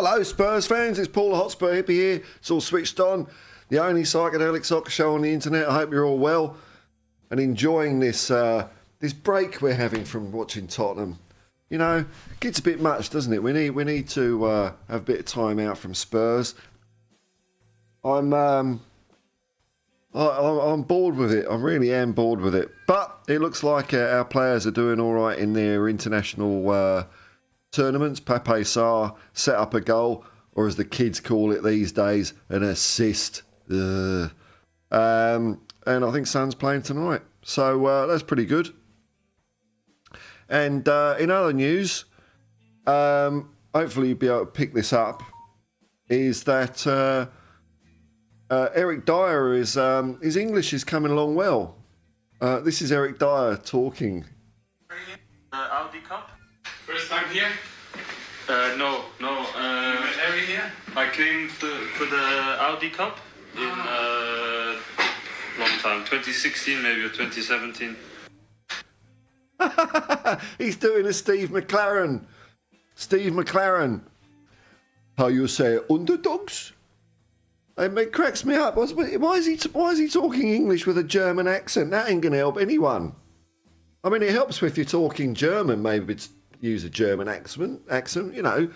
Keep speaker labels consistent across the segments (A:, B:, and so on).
A: Hello, Spurs fans. It's Paul the Hotspur Hippie here. It's all switched on. The only psychedelic soccer show on the internet. I hope you're all well and enjoying this this break we're having from watching Tottenham. You know, it gets a bit much, doesn't it? We need to have a bit of time out from Spurs. I'm bored with it. I really am bored with it. But it looks like our players are doing all right in their international tournaments. Pape Sarr set up a goal, or as the kids call it these days, an assist. And I think Son's playing tonight. So that's pretty good. And in other news, hopefully you'll be able to pick this up, is that Eric Dyer is his English is coming along well. This is Eric Dyer talking.
B: Audi Cup?
C: First time here?
B: No.
C: Every year?
B: I came for the Audi Cup in long time, 2016 maybe or 2017.
A: He's doing a Steve McLaren. Steve McLaren. How you say underdogs? It cracks me up. Why is he talking English with a German accent? That ain't going to help anyone. I mean, it helps if you're talking German, maybe use a German accent, you know.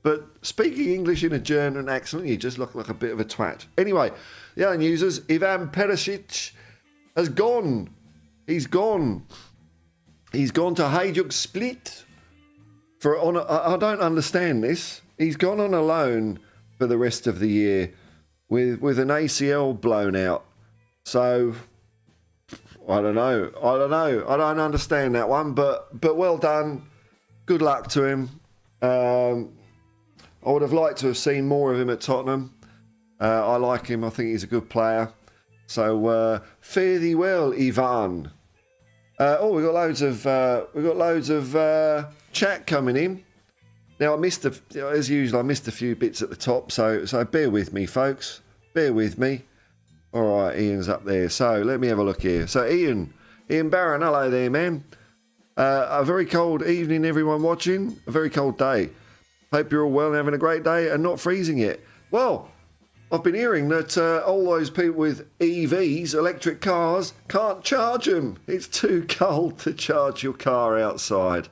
A: But speaking English in a German accent, you just look like a bit of a twat. Anyway, the other news is Ivan Perisic has gone. He's gone. He's gone to Hajduk Split. I don't understand this. He's gone on a loan for the rest of the year with an ACL blown out. So I don't know. I don't understand that one. But well done. Good luck to him. I would have liked to have seen more of him at Tottenham. I like him. I think he's a good player. So fare thee well, Ivan. We got loads of chat coming in. Now as usual, I missed a few bits at the top. So bear with me, folks. Bear with me. All right, Ian's up there. So let me have a look here. So Ian Barron, hello there, man. A very cold evening, everyone watching. A very cold day. Hope you're all well and having a great day and not freezing yet. Well, I've been hearing that all those people with EVs, electric cars, can't charge them. It's too cold to charge your car outside.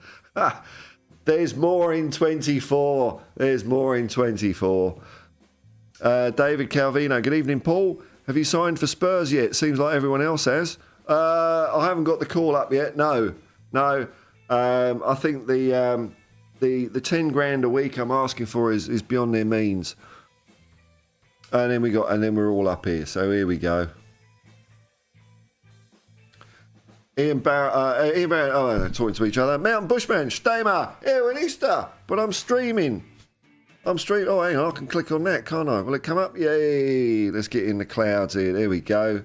A: There's more in 24. There's more in 24. David Calvino, good evening, Paul. Have you signed for Spurs yet? Seems like everyone else has. I haven't got the call up yet. No. I think the 10 grand a week I'm asking for is beyond their means. And then we're all up here. So here we go. Ian Barrett, talking to each other. Mountain Bushman, Stamer, here in Easter, but I'm streaming. Oh, hang on, I can click on that, can't I? Will it come up? Yay! Let's get in the clouds here. There we go.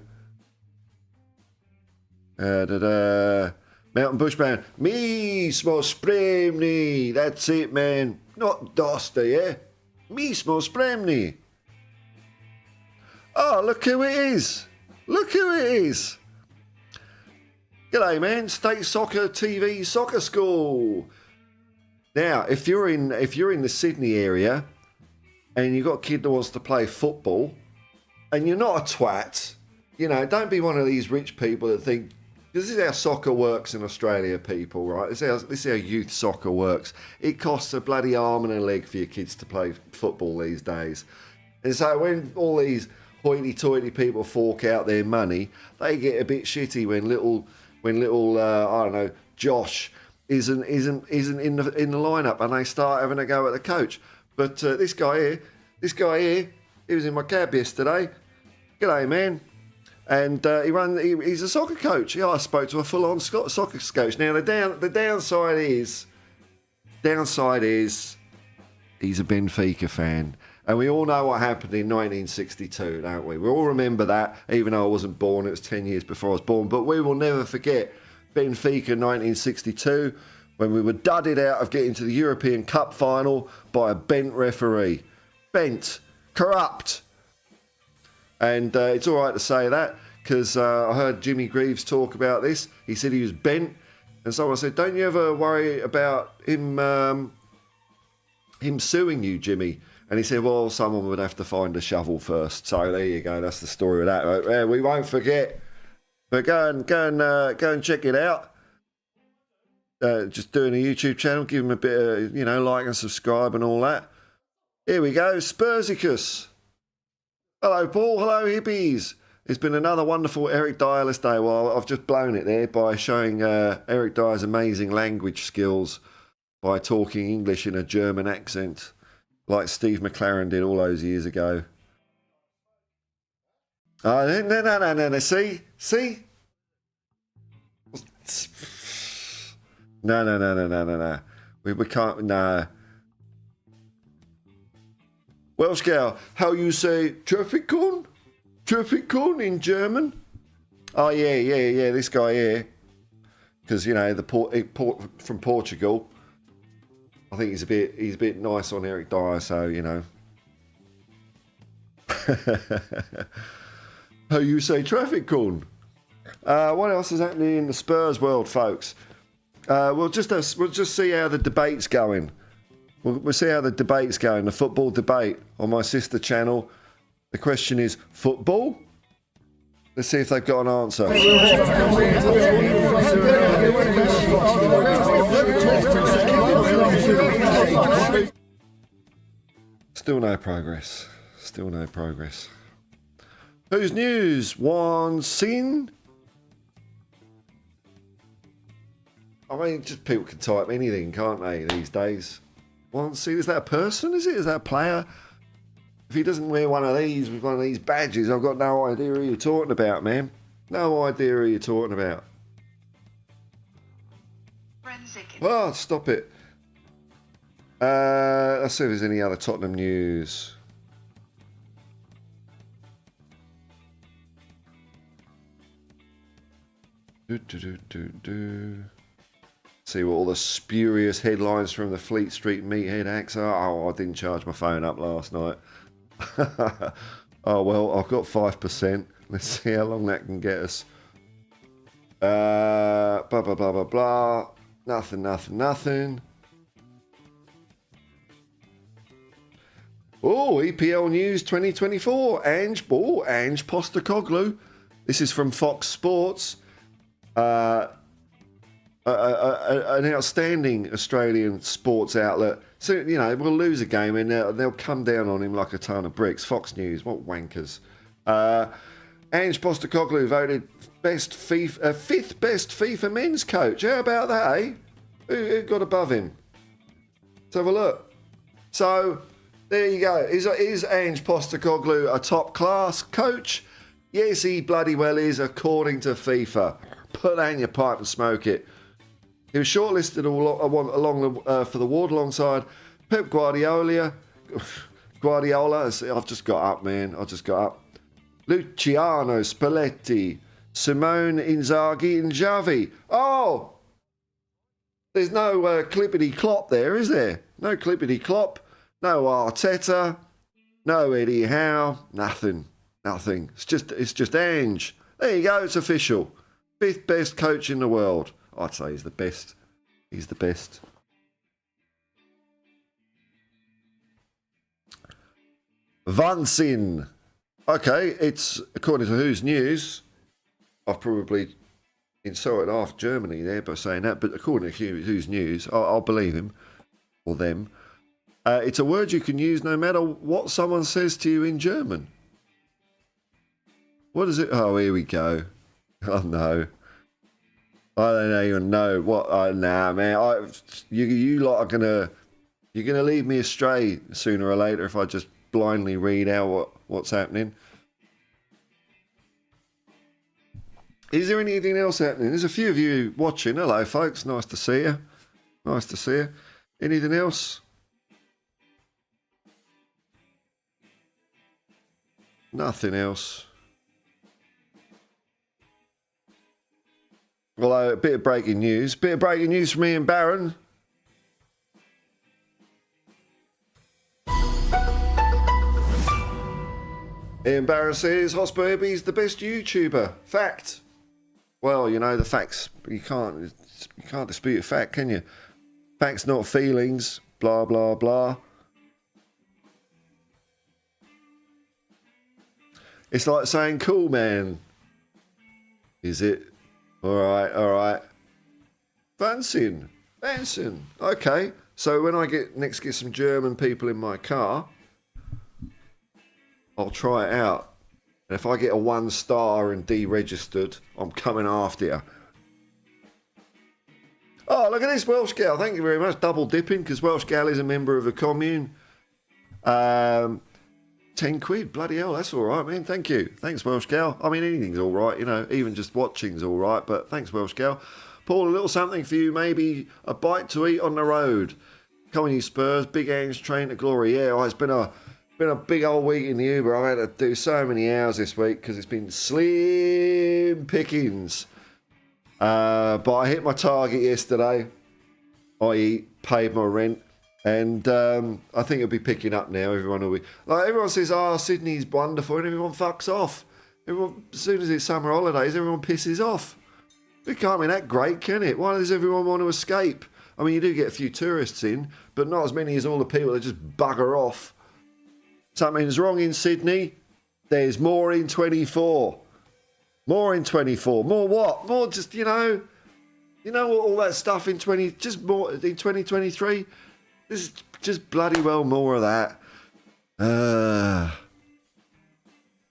A: Mountain Bushman, mi smo spremni. That's it, man. Not dosta, yeah? Mi smo spremni. Oh, look who it is. G'day, man. State Soccer TV Soccer School. Now, if you're in the Sydney area and you've got a kid that wants to play football and you're not a twat, you know, don't be one of these rich people that think, this is how soccer works in Australia, people, right? This is how youth soccer works. It costs a bloody arm and a leg for your kids to play football these days. And so when all these hoity-toity people fork out their money, they get a bit shitty when little I don't know, Josh isn't in the lineup and they start having a go at the coach. But this guy here, he was in my cab yesterday. G'day, man. And he's a soccer coach. Yeah, I spoke to a full-on soccer coach. Now the downside is he's a Benfica fan. And we all know what happened in 1962, don't we? We all remember that, even though I wasn't born. It was 10 years before I was born. But we will never forget Benfica 1962, when we were dudded out of getting to the European Cup final by a bent referee. Bent. Corrupt. And it's all right to say that, because I heard Jimmy Greaves talk about this. He said he was bent. And someone said, don't you ever worry about him him suing you, Jimmy. And he said, well, someone would have to find a shovel first. So there you go. That's the story of that. Right? Yeah, we won't forget. But go and check it out. Just doing a YouTube channel. Give him a bit of, like and subscribe and all that. Here we go. Spursicus. Hello, Paul. Hello, hippies. It's been another wonderful Eric Dyerless day. Well, I've just blown it there by showing Eric Dyer's amazing language skills by talking English in a German accent. Like Steve McLaren did all those years ago. Oh, no. See? No. We can't, no. Welsh gal, how you say traffic cone? Traffic cone in German? Oh, yeah, this guy here. Because, the from Portugal. I think he's a bit nice on Eric Dyer, so How you say traffic cone? What else is happening in the Spurs world, folks? We'll just see how the debate's going. We'll see how the debate's going. The football debate on my sister channel. The question is football. Let's see if they've got an answer. Still no progress. Who's news? One scene. I mean, just people can type anything, can't they, these days? One scene. Is that a person? Is that a player? If he doesn't wear one of these with one of these badges, I've got no idea who you're talking about, man. No idea who you're talking about. Oh, stop it. Let's see if there's any other Tottenham news. See what all the spurious headlines from the Fleet Street meathead acts are. Oh, I didn't charge my phone up last night. Oh, well, I've got 5%. Let's see how long that can get us. Blah, blah, blah, blah, blah. Nothing. Oh, EPL News 2024. Ange Postecoglou. This is from Fox Sports. An outstanding Australian sports outlet. So, we'll lose a game and they'll come down on him like a ton of bricks. Fox News, what wankers. Ange Postecoglou voted fifth best FIFA men's coach. How about that, eh? Who got above him? Let's have a look. So, there you go. Is Ange Postecoglou a top-class coach? Yes, he bloody well is, according to FIFA. Put that in your pipe and smoke it. He was shortlisted for the award alongside Pep Guardiola. I've just got up, man. Luciano Spalletti, Simone Inzaghi and Xavi. Oh! There's no Clippity Clop there, is there? No Clippity Clop. No Arteta. No Eddie Howe. Nothing. It's just Ange. There you go. It's official. 5th best coach in the world. I'd say he's the best. He's the best. Vansin. Okay, it's according to Who's News. I've probably insulted half Germany there by saying that, but according to Who's News, I'll believe him or them. It's a word you can use no matter what someone says to you in German. What is it? Oh, here we go. Oh no. I don't even know what. Nah, man. You lot are you're gonna lead me astray sooner or later if I just blindly read out what's happening. Is there anything else happening? There's a few of you watching. Hello, folks. Nice to see you. Anything else? Nothing else. Well, a bit of breaking news. From Ian Barron. Ian Barron says Hotspur Hippie is the best YouTuber. Fact. Well, the facts. You can't dispute a fact, can you? Facts, not feelings. Blah blah blah. It's like saying cool, man. Is it? All right. Fancying. Okay. So when I get some German people in my car, I'll try it out. And if I get a 1 star and deregistered, I'm coming after you. Oh, look at this Welsh gal. Thank you very much. Double dipping, because Welsh gal is a member of the commune. 10 quid. Bloody hell, that's all right, man. Thank you. Thanks, Welsh gal. I mean, anything's all right, you know. Even just watching's all right, but thanks, Welsh gal. Paul, a little something for you. Maybe a bite to eat on the road. Come on, you Spurs. Big Ange train to glory. Yeah, it's been a big old week in the Uber. I've had to do so many hours this week because it's been slim pickings. But I hit my target yesterday, i.e. paid my rent, and I think it'll be picking up now. Everyone will be like, everyone says, "Oh, Sydney's wonderful," and everyone fucks off. Everyone, as soon as it's summer holidays, everyone pisses off. It can't be that great, can it? Why does everyone want to escape? I mean, you do get a few tourists in, but not as many as all the people that just bugger off. Something's wrong in Sydney. There's more in 24. More in 24. More what? More just, you know all that stuff in just more in 2023. This is just bloody well more of that.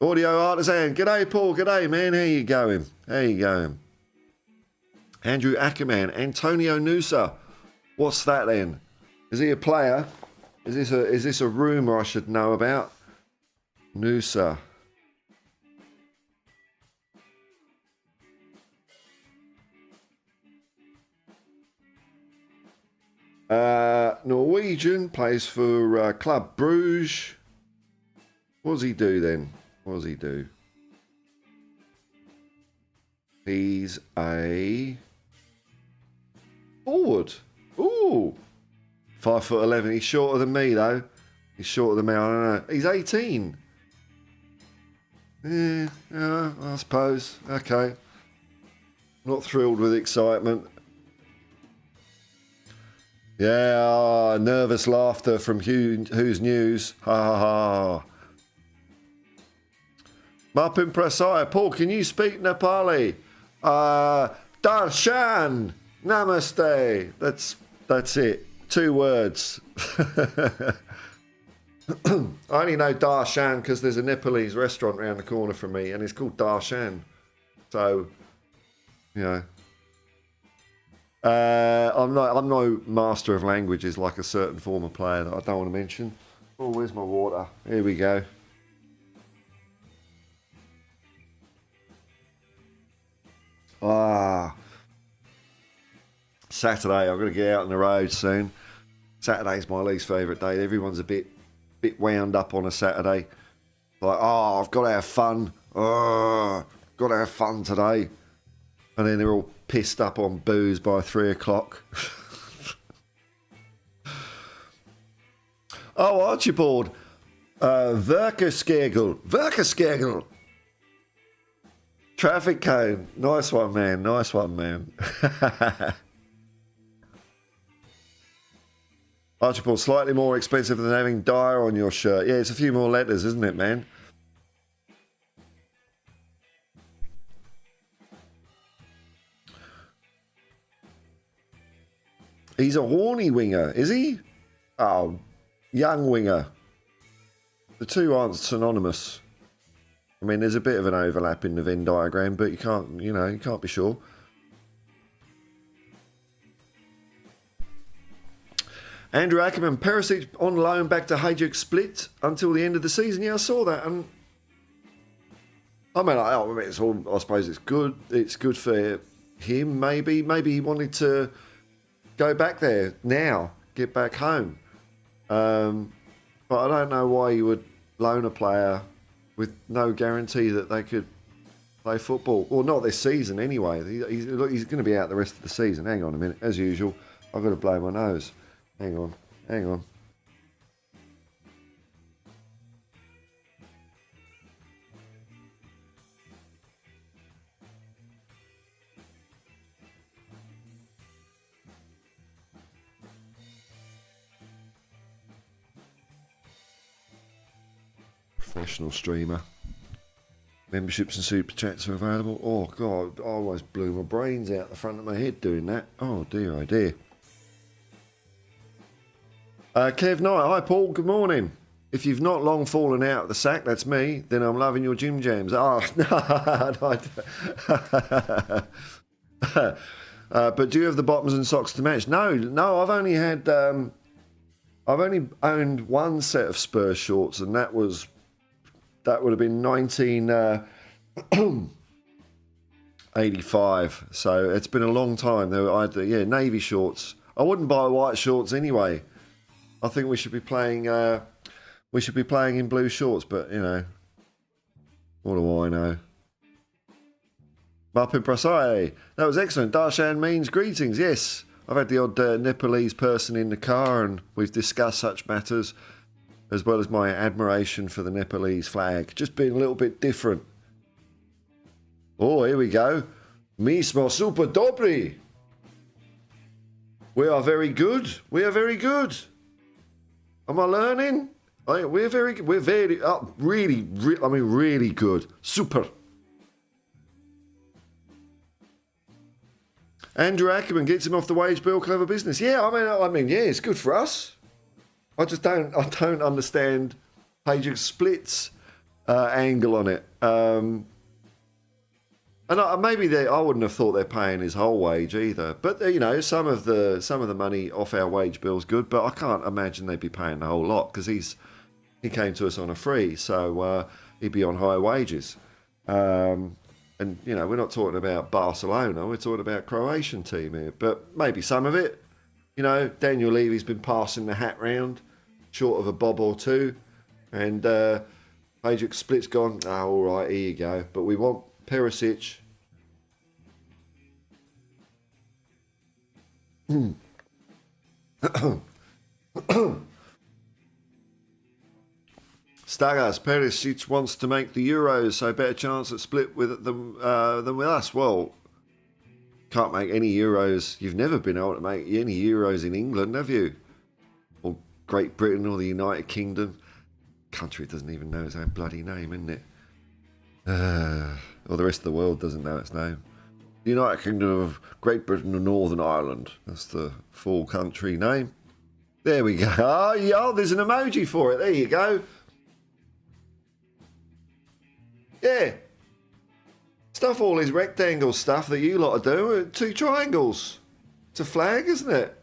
A: Audio Artisan. G'day, Paul. G'day, man. How you going? Andrew Ackerman. Antonio Nusa. What's that then? Is he a player? Is this a rumour I should know about? Nusa. Norwegian, plays for Club Bruges. What does he do then? He's a forward. Ooh. 5'11". He's shorter than me though. I don't know. He's 18. Yeah, I suppose. Okay. Not thrilled with excitement. Yeah, nervous laughter from Who's News. Ha ha ha. Mapin Prasaya. Paul, can you speak Nepali? Darshan. Namaste. That's it. 2 words. I only know Darshan because there's a Nepalese restaurant around the corner from me and it's called Darshan. So, you know. I'm no master of languages like a certain former player that I don't want to mention. Oh, where's my water? Here we go. Saturday, I've got to get out on the road soon. Saturday's my least favourite day. Everyone's a bit wound up on a Saturday. Like, I've got to have fun. Got to have fun today. And then they're all pissed up on booze by 3 o'clock. Oh, Archibald. Verkeskegel. Traffic cone. Nice one, man. Archibald, slightly more expensive than having Dyer on your shirt. Yeah, it's a few more letters, isn't it, man? He's a horny winger, is he? Oh, young winger. The two aren't synonymous. I mean, there's a bit of an overlap in the Venn diagram, but you can't be sure. Andrew Ackerman, Perisic on loan back to Hajduk Split until the end of the season. Yeah, I saw that, and I mean, it's all. I suppose it's good. It's good for him. Maybe he wanted to go back there now, get back home. But I don't know why you would loan a player with no guarantee that they could play football. Well, not this season anyway. He's going to be out the rest of the season. Hang on a minute. As usual, I've got to blow my nose. Hang on. Professional streamer. Memberships and super chats are available. Oh, God, I almost blew my brains out the front of my head doing that. Oh, dear, oh, dear. Kev Knight, hi, Paul, good morning. If you've not long fallen out of the sack, that's me, then I'm loving your Jim Jams. Oh, no. But do you have the bottoms and socks to match? No, I've only had... I've only owned one set of Spurs shorts, and that would have been 1985. So it's been a long time. I had navy shorts. I wouldn't buy white shorts anyway. I think we should be playing. We should be playing in blue shorts, but you know, what do I know? Marpin Prasai, that was excellent. Darshan means greetings. Yes, I've had the odd Nepalese person in the car, and we've discussed such matters, as well as my admiration for the Nepalese flag. Just being a little bit different. Oh, here we go. Mi smo super dobry. We are very good. We are very good. Am I learning? We're very good. We're very, really good. Super. Andrew Ackerman gets him off the wage bill. Clever business. Yeah, I mean, yeah, it's good for us. I don't understand Page Split's angle on it. And maybe I wouldn't have thought they're paying his whole wage either. But you know, some of the money off our wage bill's good. But I can't imagine they'd be paying the whole lot because he came to us on a free, so he'd be on higher wages. And you know, we're not talking about Barcelona. We're talking about Croatian team here. But maybe some of it. You know, Daniel Levy's been passing the hat round, short of a bob or two, and Page Split's gone. Oh, all right, here you go. But we want Perisic. Stagas, Perisic wants to make the Euros, so better chance at Split with them than with us. Well, can't make any Euros. You've never been able to make any Euros in England, have you? Or Great Britain or the United Kingdom. Country doesn't even know its own bloody name, isn't it? Or the rest of the world doesn't know its name. The United Kingdom of Great Britain and Northern Ireland. That's the full country name. There we go. Oh, yeah, there's an emoji for it. There you go. Yeah. Stuff all this rectangle stuff that you lot are doing. 2 triangles. It's a flag, isn't it?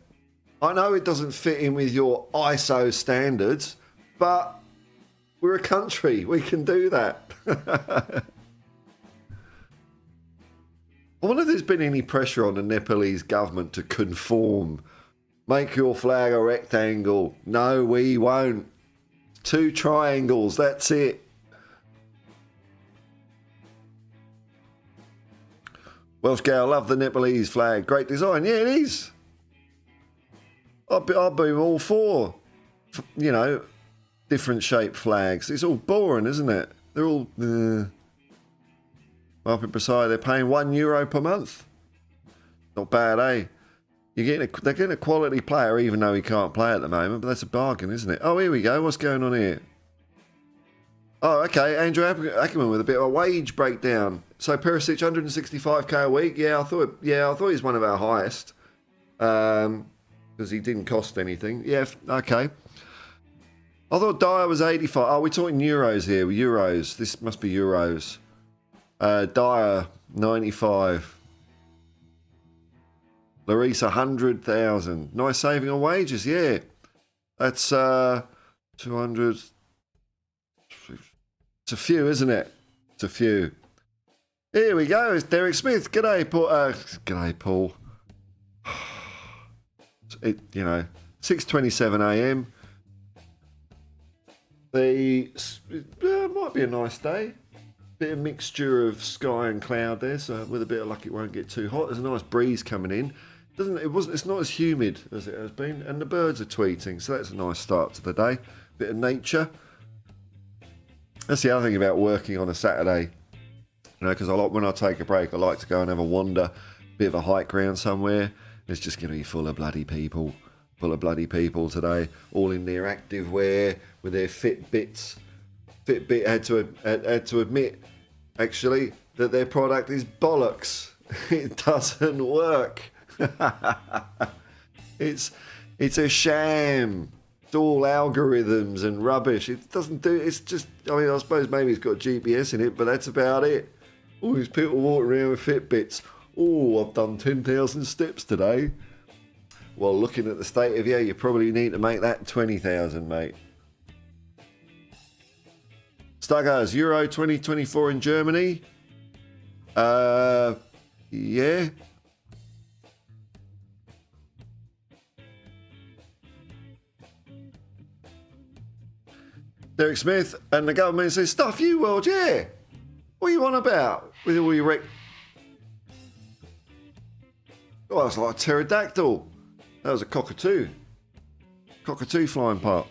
A: I know it doesn't fit in with your ISO standards, but we're a country. We can do that. I wonder if there's been any pressure on the Nepalese government to conform. Make your flag a rectangle. No, we won't. 2 triangles, that's it. Welsh Gal, love the Nepalese flag. Great design. Yeah, it is. I'll be all for, you know, different shaped flags. It's all boring, isn't it? They're all... Up in Versailles, they're paying €1 per month. Not bad, eh? They're getting a quality player, even though he can't play at the moment. But that's a bargain, isn't it? Oh, here we go. What's going on here? Oh, okay. Andrew Ackerman with a bit of a wage breakdown. So Perisic, 165k a week. Yeah, I thought he's one of our highest because he didn't cost anything. Yeah, okay. I thought Dyer was 85. Oh, we're talking euros here. Euros. This must be euros. Dyer, 95. Larissa, 100,000. Nice saving on wages, yeah. That's 200. It's a few, isn't it? It's a few. Here we go. It's Derek Smith. G'day, Paul. G'day, Paul. 6:27 a.m. It might be a nice day. Bit of mixture of sky and cloud there, so with a bit of luck it won't get too hot. There's a nice breeze coming in. It's not as humid as it has been, and the birds are tweeting, so that's a nice start to the day. Bit of nature. That's the other thing about working on a Saturday, you know, because when I take a break, I like to go and have a wander, bit of a hike around somewhere. It's just going to be full of bloody people today, all in their active wear with their Fitbits. Fitbit had to admit actually, that their product is bollocks. It doesn't work. It's a sham. It's all algorithms and rubbish. It doesn't do. It's just. I mean, I suppose maybe it's got GPS in it, but that's about it. All these people walking around with Fitbits. Oh, I've done 10,000 steps today. Well, looking at the state of you probably need to make that 20,000, mate. Stuggers, Euro 2024 in Germany. Yeah. Derek Smith, and the government says, stuff you, world, yeah. What are you on about? With all your Oh, that's like a pterodactyl. That was a cockatoo. Cockatoo flying part.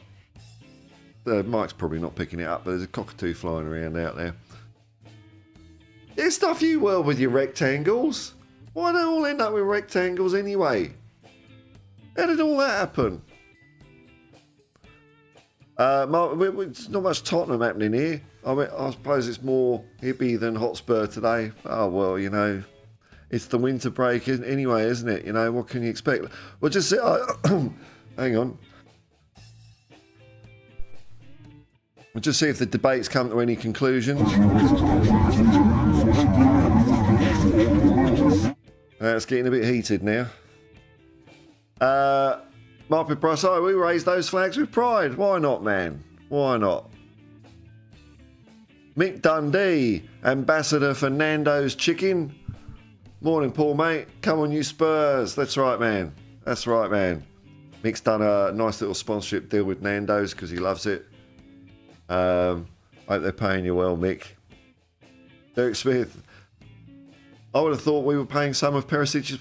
A: Mike's probably not picking it up, but there's a cockatoo flying around out there. Yeah, stuff you, world, with your rectangles. Why don't all end up with rectangles anyway? How did all that happen? It's not much Tottenham happening here. I mean, I suppose it's more Hippie than Hotspur today. Oh, well, you know, it's the winter break anyway, isn't it? You know, what can you expect? Well, just hang on. We'll just see if the debate's come to any conclusions. It's getting a bit heated now. Marpet Price, we raise those flags with pride. Why not, man? Why not? Mick Dundee, ambassador for Nando's Chicken. Morning, Paul, mate. Come on, you Spurs. That's right, man. That's right, man. Mick's done a nice little sponsorship deal with Nando's because he loves it. Hope they're paying you well, Mick. Derek Smith. I would have thought we were paying some of Perisic's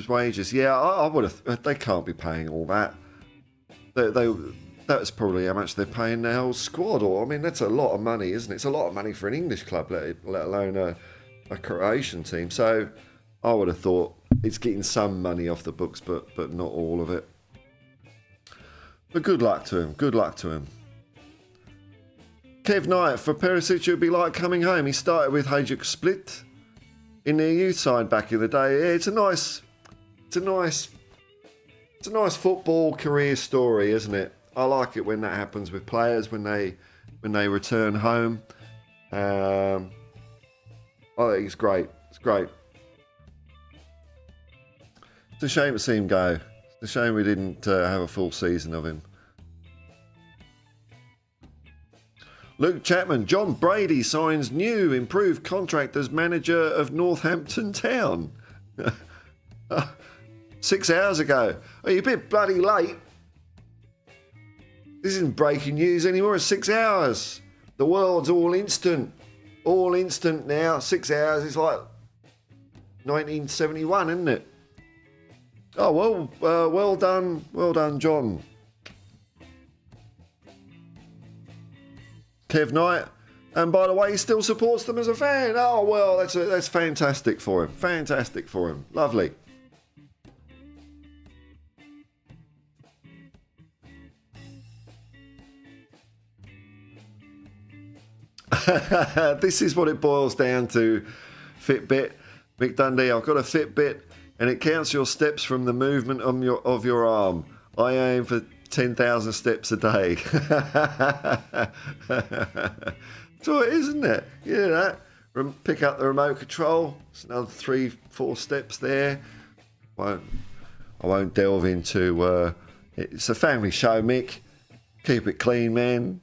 A: wages. Yeah, I would have. They can't be paying all that. That's probably how much they're paying their whole squad. Or I mean, that's a lot of money, isn't it? It's a lot of money for an English club, let alone a Croatian team. So I would have thought it's getting some money off the books, but not all of it. But good luck to him. Good luck to him. Kev Knight, for Perisic, it would be like coming home. He started with Hajduk Split in their youth side back in the day. Yeah, it's a nice football career story, isn't it? I like it when that happens with players when they return home. I think it's great. It's great. It's a shame to see him go. It's a shame we didn't have a full season of him. Luke Chapman, John Brady signs new improved contract as manager of Northampton Town. 6 hours ago. Are you a bit bloody late? This isn't breaking news anymore. It's 6 hours. The world's all instant. All instant now. 6 hours is like 1971, isn't it? Oh, well, well done. Well done, John. Kev Knight, and by the way, he still supports them as a fan. Oh well, that's fantastic for him. Fantastic for him. Lovely. This is what it boils down to. Fitbit, Mick Dundee. I've got a Fitbit, and it counts your steps from the movement of your arm. I aim for 10,000 steps a day. So it is, isn't it? You know that. Pick up the remote control. It's another 3-4 steps there. I won't delve into. It's a family show, Mick. Keep it clean, man.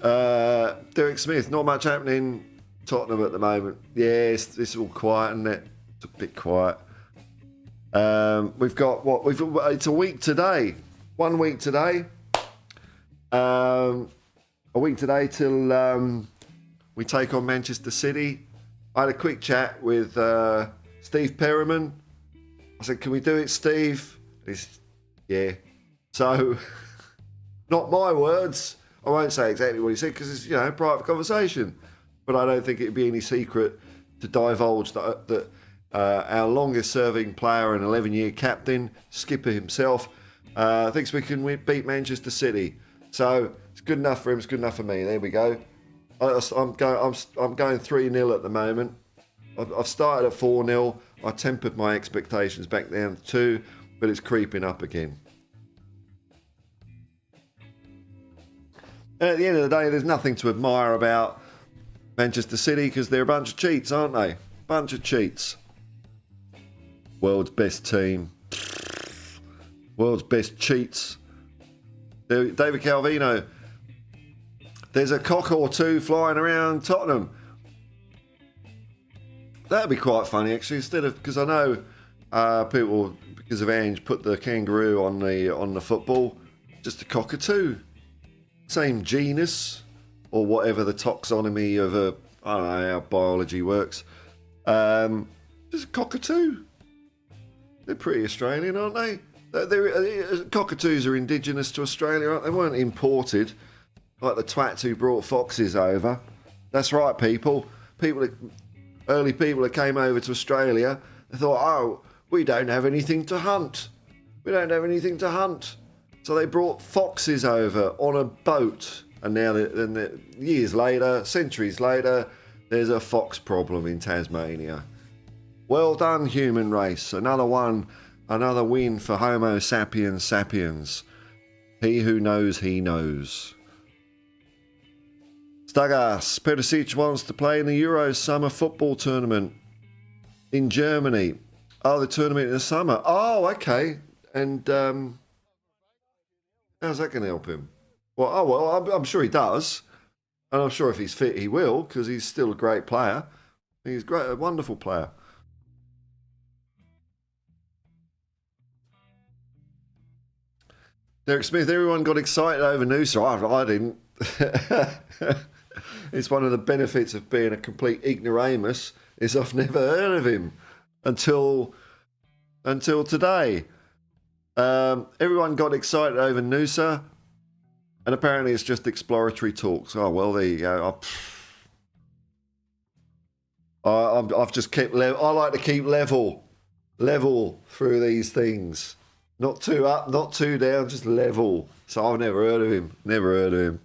A: Derek Smith. Not much happening in Tottenham at the moment. Yeah, it's all quiet, isn't it? It's a bit quiet. We've got what? It's a week today. 1 week today. A week today till we take on Manchester City. I had a quick chat with Steve Perriman. I said, "Can we do it, Steve?" He's, yeah. So, not my words. I won't say exactly what he said because it's a private conversation. But I don't think it'd be any secret to divulge that. Our longest-serving player and 11-year captain, Skipper himself, thinks we can beat Manchester City. So it's good enough for him. It's good enough for me. There we go. I'm going 3-0 at the moment. I've started at 4-0. I tempered my expectations back down to 2, but it's creeping up again. And at the end of the day, there's nothing to admire about Manchester City because they're a bunch of cheats, aren't they? Bunch of cheats. World's best team. World's best cheats. David Calvino. There's a cock or two flying around Tottenham. That'd be quite funny, actually. Instead of, because I know people, because of Ange, put the kangaroo on the football. Just a cockatoo. Same genus, or whatever the taxonomy of I don't know how biology works. Just a cockatoo. They're pretty Australian, aren't they? Cockatoos are indigenous to Australia, aren't they? They weren't imported like the twats who brought foxes over. That's right, people. Early people that came over to Australia, they thought, oh, we don't have anything to hunt. We don't have anything to hunt. So they brought foxes over on a boat. And now, years later, centuries later, there's a fox problem in Tasmania. Well done, human race. Another win for Homo sapiens sapiens. He who knows, he knows. Stagas, Perisic wants to play in the Euros summer football tournament in Germany. Oh, the tournament in the summer. Oh, okay. And how's that going to help him? Well, I'm sure he does. And I'm sure if he's fit, he will, because he's still a great player. He's a wonderful player. Derek Smith, everyone got excited over Noosa. I didn't. It's one of the benefits of being a complete ignoramus is I've never heard of him until today. Everyone got excited over Noosa, and apparently it's just exploratory talks. Oh well, there you go. I've just kept level. I like to keep level through these things. Not too up, not too down, just level. So I've never heard of him.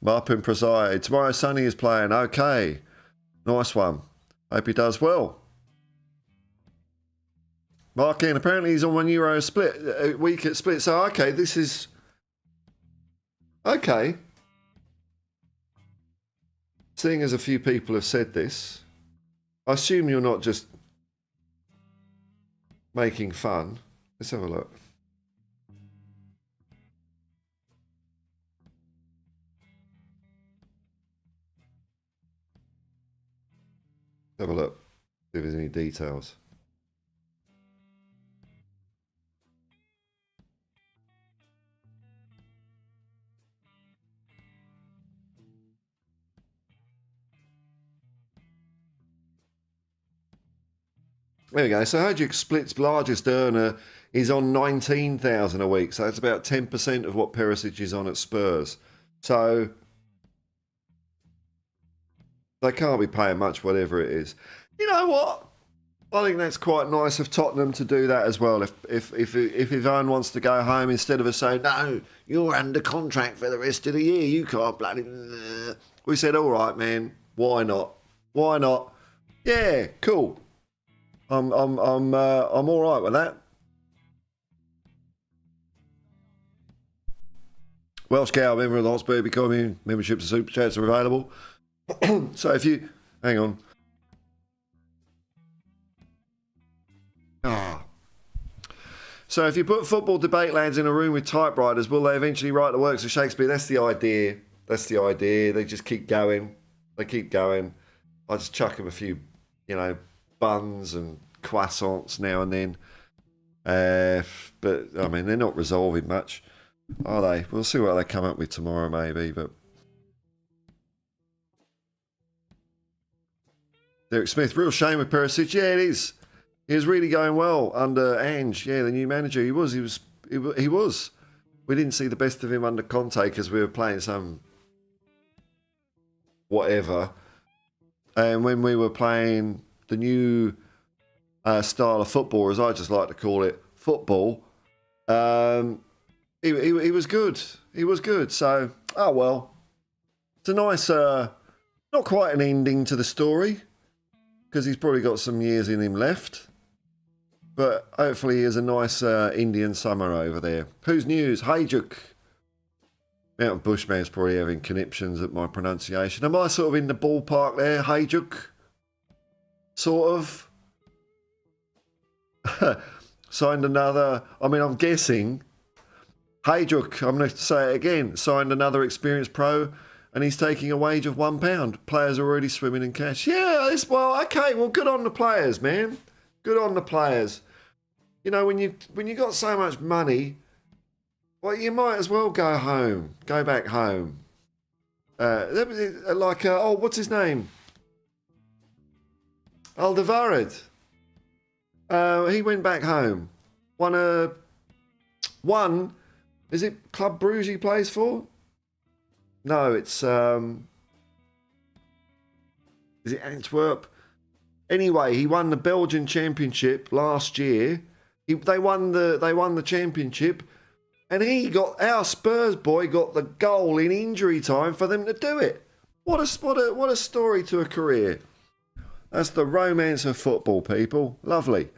A: Marpin Prasai. Tomorrow Sonny is playing. Okay. Nice one. Hope he does well. Markin, apparently he's on 1 Euro split, week at split. So, okay, this is... Okay. Seeing as a few people have said this, I assume you're not just making fun. Let's have a look. Have a look. See if there's any details. There we go. So Hajduk Split's largest earner is on 19,000 a week. So that's about 10% of what Perisic is on at Spurs. So they can't be paying much, whatever it is. You know what? I think that's quite nice of Tottenham to do that as well. If Ivan wants to go home, instead of us saying, no, you're under contract for the rest of the year, you can't bloody... We said, all right, man, why not? Why not? Yeah, cool. I'm all right with that. Welsh Cow, member of the Hotspur Hippie Commune, memberships and super chats are available. So if you... Hang on. So if you put football debate lads in a room with typewriters, will they eventually write the works of Shakespeare? That's the idea. They just keep going. I just chuck them a few, buns and croissants now and then. But, I mean, they're not resolving much, are they? We'll see what they come up with tomorrow, maybe. But Derek Smith, real shame with Perisic. Yeah, it is. He was really going well under Ange. Yeah, the new manager. He was. We didn't see the best of him under Conte because we were playing some whatever. And when we were playing the new style of football, as I just like to call it, football, he was good. He was good. So, oh well. It's a nice, not quite an ending to the story, because he's probably got some years in him left. But hopefully he has a nice Indian summer over there. Who's news? Hajuk. Out of Bushman's probably having conniptions at my pronunciation. Am I sort of in the ballpark there, Hajuk? Sort of. Signed another, I mean, I'm guessing. Hajuk, I'm going to say it again, signed another experienced pro, and he's taking a wage of £1. Players are already swimming in cash. Yeah, well, okay, well, good on the players, man. Good on the players. You know, when you got so much money, well, you might as well go home, go back home. What's his name? Alderweireld. He went back home. Won, is it Club Brugge he plays for? No, it's, is it Antwerp? Anyway, he won the Belgian Championship last year. They won the championship, and our Spurs boy got the goal in injury time for them to do it. What a story to a career. That's the romance of football, people. Lovely.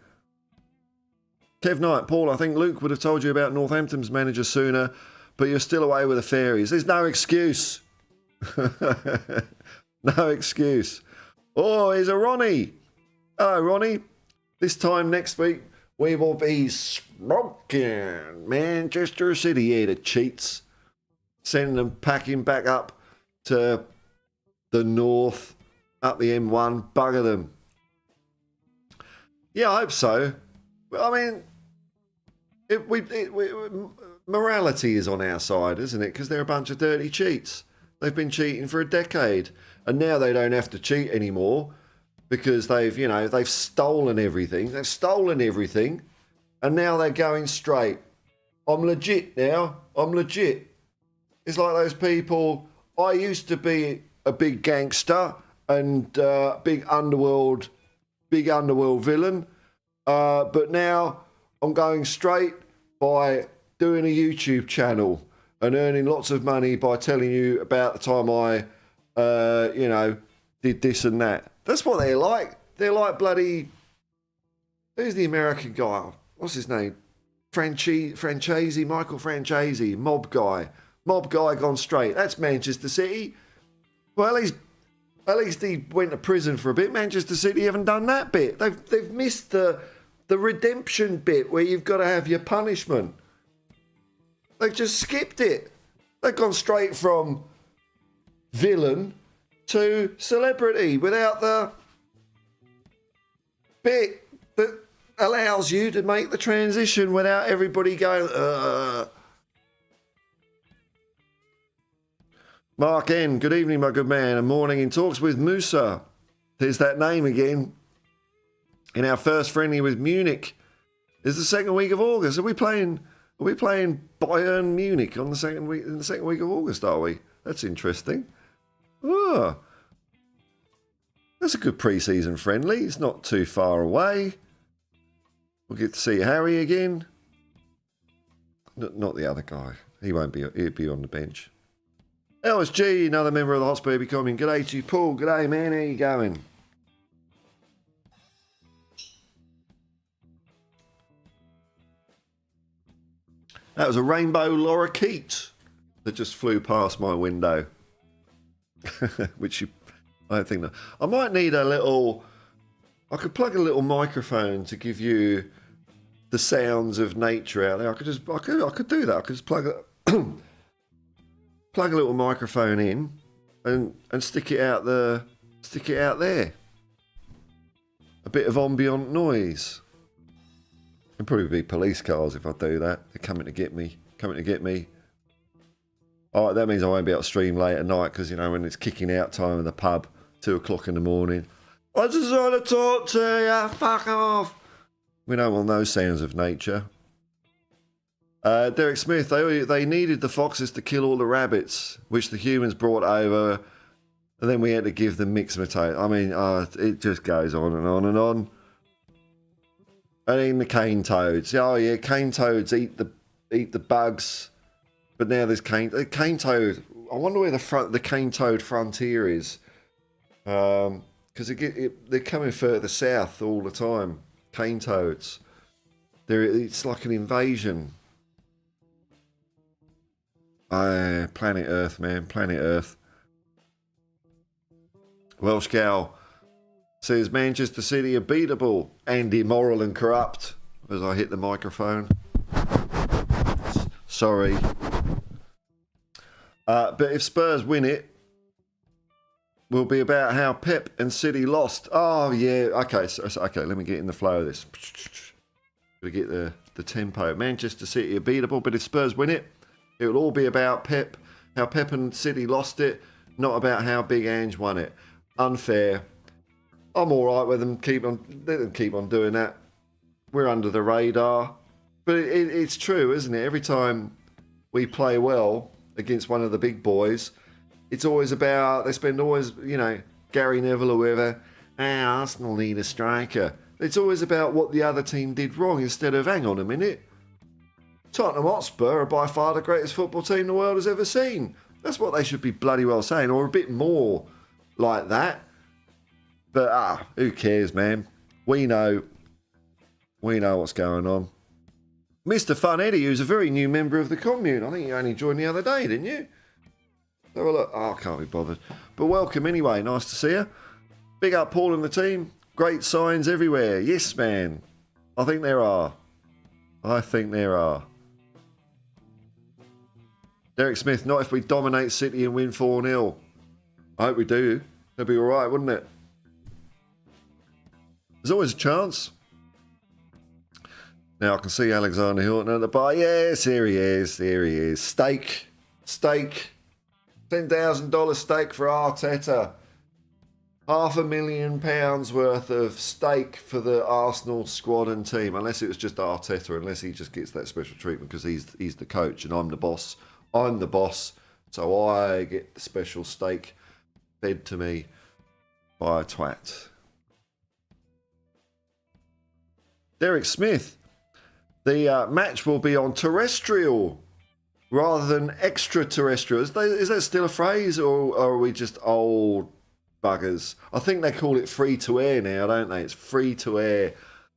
A: Kev Knight, Paul, I think Luke would have told you about Northampton's manager sooner, but you're still away with the fairies. There's no excuse. No excuse. Oh, here's a Ronnie. Hello, Ronnie. This time next week, we will be smoking Manchester City. Yeah, the cheats. Sending them packing back up to the north, up the M1. Bugger them. Yeah, I hope so. I mean, morality is on our side, isn't it? Because they're a bunch of dirty cheats. They've been cheating for a decade, and now they don't have to cheat anymore because they've stolen everything. They've stolen everything, and now they're going straight. I'm legit now. I'm legit. It's like those people. I used to be a big gangster and big underworld villain. But now I'm going straight by doing a YouTube channel and earning lots of money by telling you about the time I, did this and that. That's what they're like. They're like bloody... Who's the American guy? What's his name? Francesi, Michael Francesi, mob guy. Mob guy gone straight. That's Manchester City. Well, at least he went to prison for a bit. Manchester City haven't done that bit. They've missed the redemption bit where you've got to have your punishment. They've just skipped it. They've gone straight from villain to celebrity without the bit that allows you to make the transition without everybody going, Mark N, good evening, my good man. A morning in talks with Musa. There's that name again. In our first friendly with Munich. It's the second week of August. Are we playing Bayern Munich on the second week of August, are we? That's interesting. Oh. That's a good pre-season friendly. It's not too far away. We'll get to see Harry again. Not the other guy. He'll be on the bench. LSG, another member of the Hotspur Hippie coming. G'day to you, Paul. G'day, man. How you going? That was a rainbow lorikeet that just flew past my window. I think that I might need a little. I could plug a little microphone to give you the sounds of nature out there. I could do that. I could just plug a little microphone in and stick it out there. A bit of ambient noise. There'll probably be police cars if I do that. They're coming to get me. Oh, that means I won't be able to stream late at night because, when it's kicking out time in the pub, 2 o'clock in the morning. I just want to talk to you. Fuck off. We don't want those sounds of nature. Derek Smith, they needed the foxes to kill all the rabbits, which the humans brought over, and then we had to give them mixed potatoes. I mean, it just goes on and on and on. And then the cane toads. Oh yeah, cane toads eat the bugs, but now there's cane toad. I wonder where the cane-toed frontier is. Because they're coming further south all the time. Cane-toads. It's like an invasion. Planet Earth, man. Planet Earth. Welsh Gal says Manchester City are beatable and immoral and corrupt. As I hit the microphone. Sorry. But if Spurs win it, will be about how Pep and City lost. Oh, yeah. Okay, okay, let me get in the flow of this. Gotta get the tempo. Manchester City are beatable, but if Spurs win it, it will all be about Pep, how Pep and City lost it, not about how Big Ange won it. Unfair. I'm all right with them. Let them keep on doing that. We're under the radar. But it's true, isn't it? Every time we play well against one of the big boys, it's always about, they spend always, Gary Neville or whoever, Arsenal need a striker. It's always about what the other team did wrong instead of, hang on a minute, Tottenham Hotspur are by far the greatest football team the world has ever seen. That's what they should be bloody well saying, or a bit more like that. But, who cares, man? We know what's going on. Mr. Fun Eddie, who's a very new member of the commune. I think you only joined the other day, didn't you? So, look, I can't be bothered. But welcome anyway. Nice to see you. Big up Paul and the team. Great signs everywhere. Yes, man. I think there are. Derek Smith, not if we dominate City and win 4-0. I hope we do. That'd be all right, wouldn't it? There's always a chance. Now I can see Alexander Hilton at the bar. Yes, here he is. Steak. $10,000 steak for Arteta. £500,000 worth of steak for the Arsenal squad and team. Unless it was just Arteta, unless he just gets that special treatment because he's the coach and I'm the boss. So I get the special steak fed to me by a twat. Derek Smith. The match will be on terrestrial rather than extraterrestrial. Is that still a phrase, or are we just old buggers? I think they call it free to air now, don't they? It's free to air.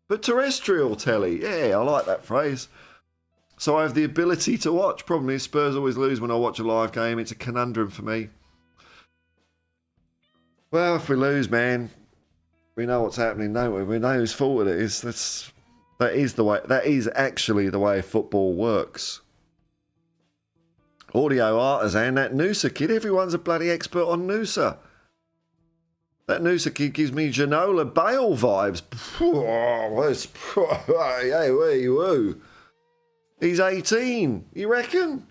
A: But terrestrial telly, yeah, I like that phrase. So I have the ability to watch. Problem is, Spurs always lose when I watch a live game. It's a conundrum for me. Well, if we lose, man, we know what's happening, don't we? We know whose fault it is. That is actually the way football works. Audio artisan, that Noosa kid. Everyone's a bloody expert on Noosa. That Noosa kid gives me Ginola Bale vibes. Hey, where you? He's 18. You reckon?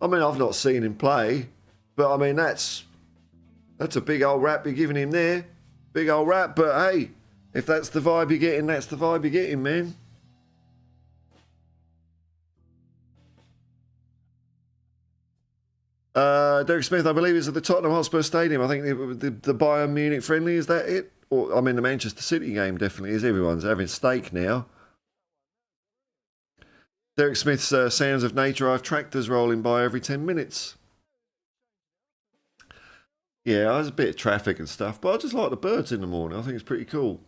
A: I mean, I've not seen him play, but I mean that's a big old rap you're giving him there. Big old rap, but hey, if that's the vibe you're getting, that's the vibe you're getting, man. Derek Smith, I believe, is at the Tottenham Hotspur Stadium. I think the Bayern Munich friendly, is that it? Or I mean, the Manchester City game definitely is. Everyone's having steak now. Derek Smith's Sounds of Nature. I have tractors rolling by every 10 minutes. Yeah, there's a bit of traffic and stuff, but I just like the birds in the morning. I think it's pretty cool.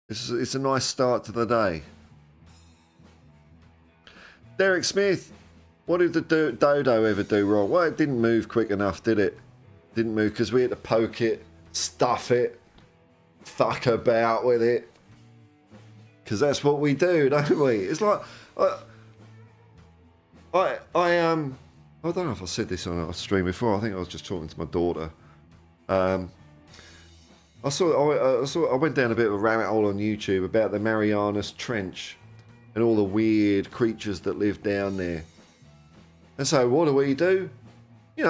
A: It's a nice start to the day. Derek Smith, what did the dodo ever do wrong? Well, it didn't move quick enough, did it? Didn't move because we had to poke it, stuff it, fuck about with it. Because that's what we do, don't we? It's like... I don't know if I said this on a stream before. I think I was just talking to my daughter. I went down a bit of a rabbit hole on YouTube about the Marianas Trench and all the weird creatures that live down there. And so what do?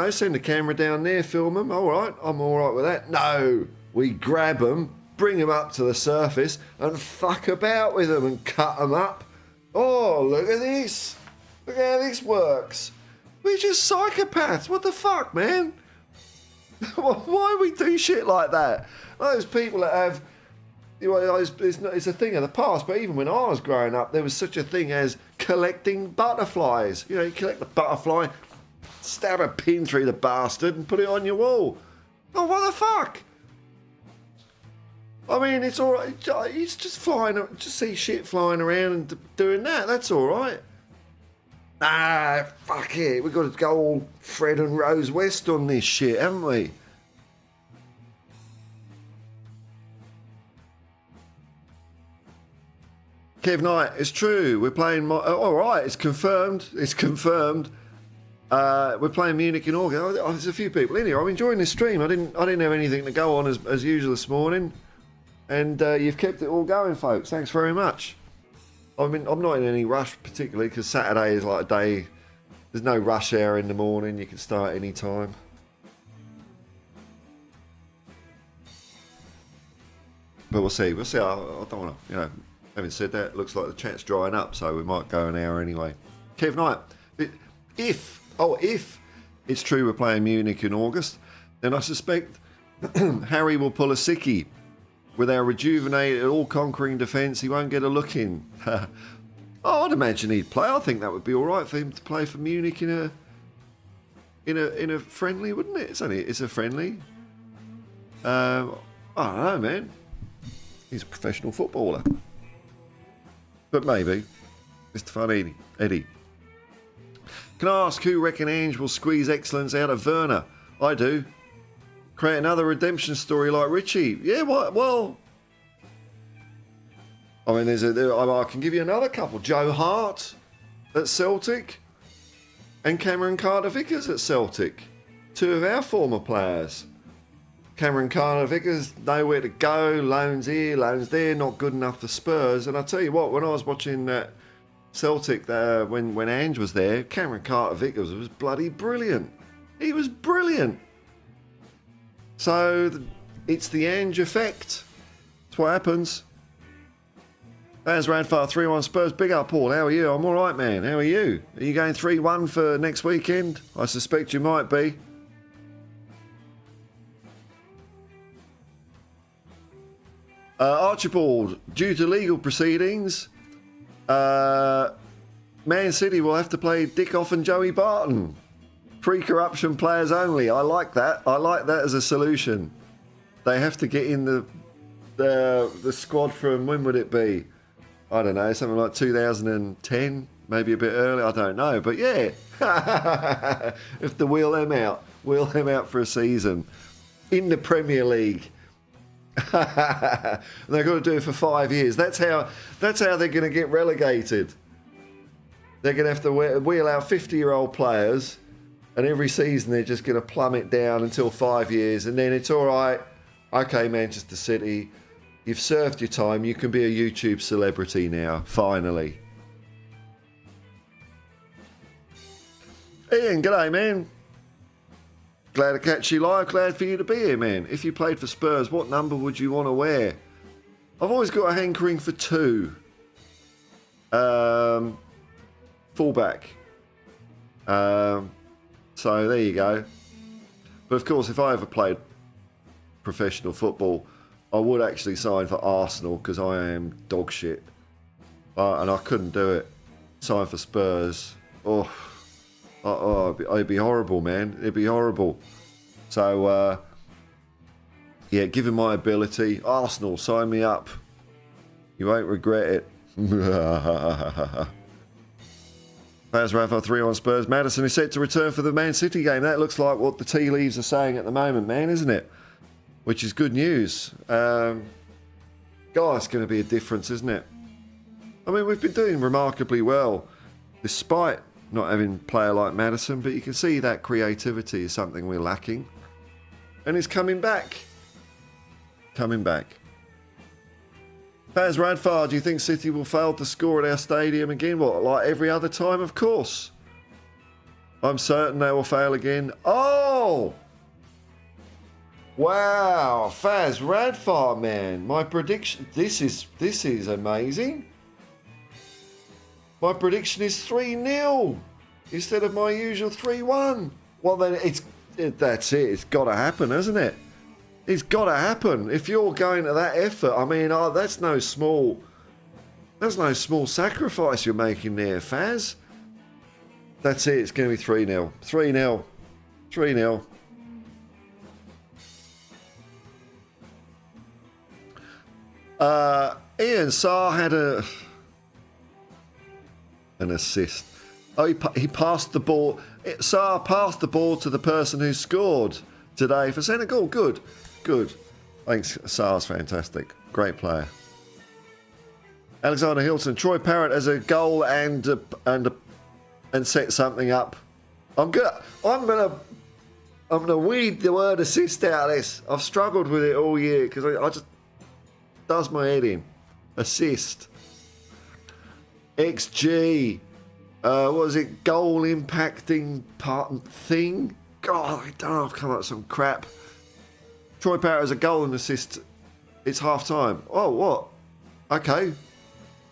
A: Send the camera down there, film them. All right, I'm all right with that. No, we grab them, bring them up to the surface and fuck about with them and cut them up. Oh, look at this. Look how this works. We're just psychopaths. What the fuck, man? Why we do shit like that? Those people that have... it's a thing of the past, but even when I was growing up, there was such a thing as collecting butterflies. You collect the butterfly, Stab a pin through the bastard and put it on your wall. Oh, what the fuck? I mean, it's all right. It's just flying, just see shit flying around and doing that. That's all right. Ah, fuck it. We've got to go all Fred and Rose West on this shit, haven't we? Kev Knight, it's true. We're playing. All right, it's confirmed. It's confirmed. We're playing Munich in August. Oh, there's a few people in here. I'm enjoying this stream. I didn't have anything to go on as usual this morning, and you've kept it all going, folks. Thanks very much. I mean, I'm not in any rush particularly because Saturday is like a day. There's no rush hour in the morning. You can start any time. But we'll see. We'll see. I don't want to, having said that, it looks like the chat's drying up, so we might go an hour anyway. Kev Knight, if it's true we're playing Munich in August, then I suspect Harry will pull a sickie. With our rejuvenated, all-conquering defence, he won't get a look in. I'd imagine he'd play. I think that would be all right for him to play for Munich in a friendly, wouldn't it? It's a friendly. I don't know, man. He's a professional footballer. But maybe. Mr. Fun Eddie. Can I ask who reckon Ange will squeeze excellence out of Werner? I do. Create another redemption story like Richie. Yeah, what? Well, I mean, I can give you another couple. Joe Hart at Celtic and Cameron Carter-Vickers at Celtic. Two of our former players. Cameron Carter-Vickers, nowhere to go, loans here, loans there, not good enough for Spurs. And I tell you what, when I was watching Celtic, when Ange was there, Cameron Carter-Vickers was bloody brilliant. He was brilliant. So it's the Ange effect. That's what happens. There's Radfar 3-1 Spurs. Big up, Paul. How are you? I'm all right, man. How are you? Are you going 3-1 for next weekend? I suspect you might be. Archibald, due to legal proceedings, Man City will have to play Dickoff and Joey Barton. Pre-corruption players only. I like that. I like that as a solution. They have to get in the squad from, when would it be? I don't know, something like 2010, maybe a bit early. I don't know, but yeah. If to wheel them out for a season in the Premier League. They've got to do it for 5 years. That's how they're going to get relegated. They're going to have to wheel out 50-year-old players, and every season they're just going to plummet down until 5 years, and then it's all right. Okay, Manchester City, you've served your time. You can be a YouTube celebrity now, finally. Ian, g'day, man. Glad to catch you live. Glad for you to be here, man. If you played for Spurs, what number would you want to wear? I've always got a hankering for 2. Fullback. So there you go. But of course, if I ever played professional football, I would actually sign for Arsenal because I am dog shit. And I couldn't do it. Sign for Spurs. It'd be horrible, man. It'd be horrible. So, yeah, given my ability, Arsenal, sign me up. You won't regret it. Baz Rafa 3-1 Spurs. Maddison is set to return for the Man City game. That looks like what the tea leaves are saying at the moment, man, isn't it? Which is good news. God, it's going to be a difference, isn't it? I mean, we've been doing remarkably well, despite not having a player like Maddison, but you can see that creativity is something we're lacking. And it's coming back. Coming back. Baz Radfar, do you think City will fail to score at our stadium again? What, like every other time? Of course. I'm certain they will fail again. Oh! Wow, Faz Radfar, man. My prediction, this is amazing. My prediction is 3-0 instead of my usual 3-1. Well, then that's it. It's got to happen, hasn't it? It's got to happen. If you're going to that effort, I mean, that's no small sacrifice you're making there, Faz. That's it. It's going to be 3-0. 3-0. 3-0. Ian Sarr had an assist. Oh, he passed the ball. Sarr passed the ball to the person who scored today for Senegal. Good. Good. I think Sarr's fantastic. Great player. Alexander Hilton. Troy Parrott has a goal and set something up. I'm gonna weed the word assist out of this. I've struggled with it all year because I just does my head in. Assist. XG. What was it? Goal impacting part thing? God, I don't know. I've come up with some crap. Troy Parrott has a goal and assist. It's half time. Oh, what? Okay.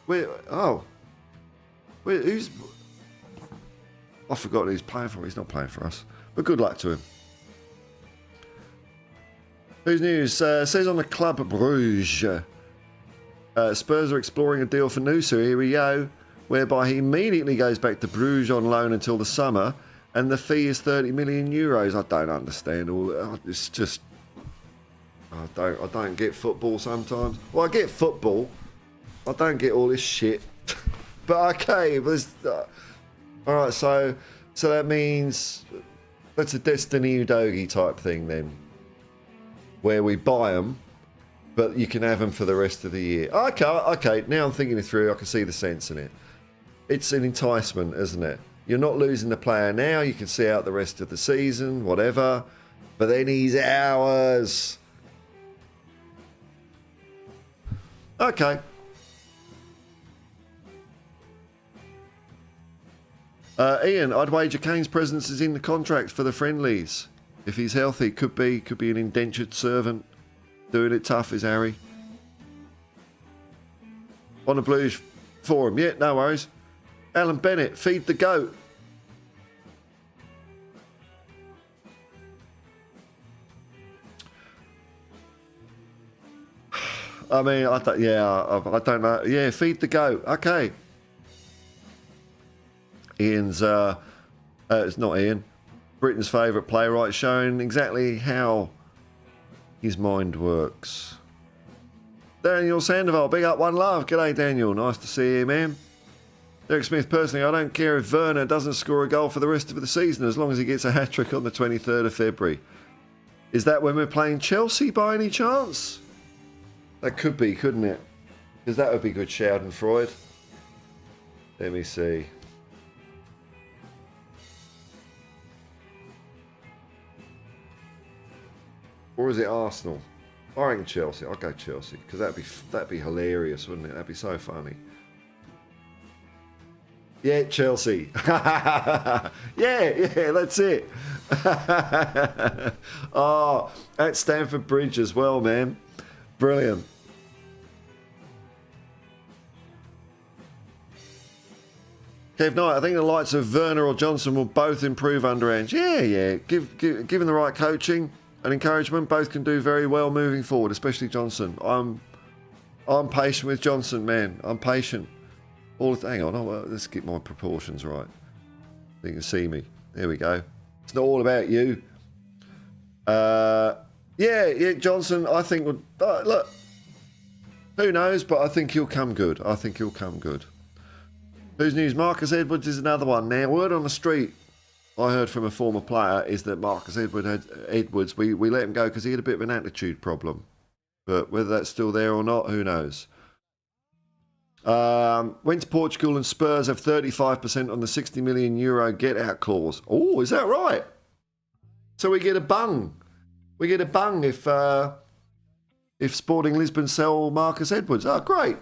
A: Who's... I've forgotten who's playing for. He's not playing for us. But good luck to him. Who's news? Says on the Club Bruges. Spurs are exploring a deal for Nusa. Here we go. Whereby he immediately goes back to Bruges on loan until the summer. And the fee is 30 million euros. I don't understand all. It's just... I don't get football sometimes. Well, I get football. I don't get all this shit. But okay. All right, so that means that's a Destiny Udogi type thing then, where we buy them, but you can have them for the rest of the year. Okay. Now I'm thinking it through. I can see the sense in it. It's an enticement, isn't it? You're not losing the player now. You can see out the rest of the season, whatever. But then he's ours. Okay. Ian, I'd wager Kane's presence is in the contract for the friendlies. If he's healthy, could be an indentured servant. Doing it tough is Harry. On the Blues forum, yeah, no worries. Alan Bennett, feed the goat. I mean, I don't know. Yeah, feed the goat. Okay. Ian's, it's not Ian, Britain's favourite playwright, showing exactly how his mind works. Daniel Sandoval, big up, one love. G'day, Daniel. Nice to see you, man. Derek Smith, personally, I don't care if Werner doesn't score a goal for the rest of the season as long as he gets a hat-trick on the 23rd of February. Is that when we're playing Chelsea by any chance? That could be, couldn't it? Because that would be good Schadenfreude. Let me see. Or is it Arsenal? I reckon Chelsea. I'll go Chelsea because that'd be hilarious, wouldn't it? That'd be so funny. Yeah, Chelsea. yeah, that's it. Oh, at Stamford Bridge as well, man. Brilliant. Kev Knight, I think the likes of Werner or Johnson will both improve under Ange. Yeah. Given the right coaching and encouragement, both can do very well moving forward, especially Johnson. I'm patient with Johnson, man. I'm patient. Hang on, let's get my proportions right. You can see me. There we go. It's not all about you. Yeah, Johnson, I think would look. Who knows? But I think he'll come good. Who's news? Marcus Edwards is another one. Now, word on the street I heard from a former player is that Marcus Edwards, we let him go because he had a bit of an attitude problem. But whether that's still there or not, who knows? Went to Portugal and Spurs have 35% on the €60 million get out clause. Oh, is that right? So we get a bung. We get a bung if Sporting Lisbon sell Marcus Edwards. Oh, great.